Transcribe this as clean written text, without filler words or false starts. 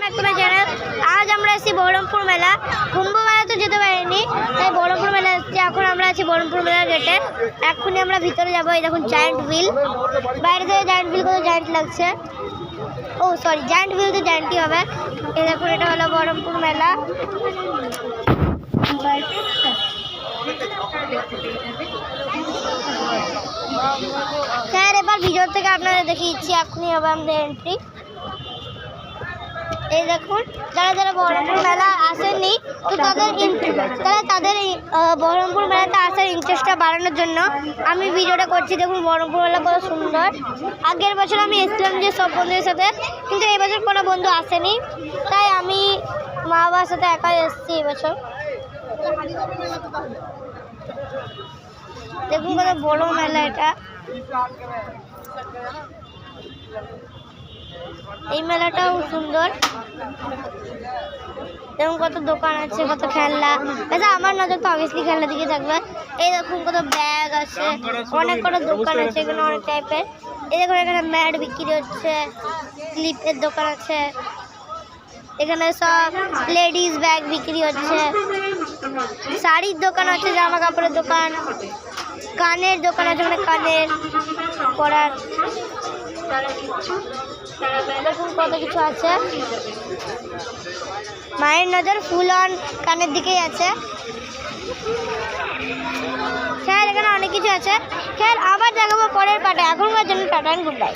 Back to my channel. আজ আমরা আছি বহরমপুর মেলা। কুম্ভ মেলা তো যেতে পারিনি, তাই বহরমপুর মেলা এসেছি। এখন আমরা আছি বহরমপুর মেলার গেটে। এক্ষুনি আমরা ভিতরে যাবো। এই দেখুন জায়ান্ট হুইল, বাইরে থেকে জায়ান্ট হুইল কত জায়ান্ট লাগছে। ও সরি, জায়ান্ট হুইল তো জায়ান্টই হবে। এই দেখুন, এটা হলো বহরমপুর মেলা। স্যার এবার ভিতর থেকে আপনারা দেখিয়ে দিচ্ছি। এখনই হবে আমাদের এন্ট্রি। এই দেখুন, যারা যারা বহরমপুর মেলা আসেননি তো তাদের বহরমপুর মেলাতে আসার ইন্টারেস্টটা বাড়ানোর জন্য আমি ভিডিওটা করছি। দেখুন বহরমপুর মেলা কত সুন্দর। আগের বছর আমি এসেছিলাম যে সব বন্ধুদের সাথে, কিন্তু এই বছর কোনো বন্ধু আসেনি, তাই আমি মা বাবার সাথে একাই এসেছি এবছর। দেখুন কত বড় মেলা এটা। এই মেলাটাও সুন্দর। দেখুন কত দোকান আছে, কত খেলনা। আচ্ছা, আমার নজর তো অবভিয়াসলি খেলনার দিকে থাকবে। এই দেখুন কত ব্যাগ আছে, অনেক কত দোকান আছে এখানে, অনেক টাইপের। এই দেখুন এখানে ম্যাট বিক্রি হচ্ছে, ক্লিপের দোকান আছে, এখানে সব লেডিস ব্যাগ বিক্রি হচ্ছে, শাড়ির দোকান আছে, জামা কাপড়ের দোকান, কানের দোকান আছে, মানে কানের পরার। দেখুন কত কিছু আছে। মায়ের নজর ফুল অন কানের দিকেই আছে। স্যার এখানে অনেক কিছু আছে। স্যার আবার দেখাবো পরের পার্টে। এখনকার জন্য টাটা, গুড বাই।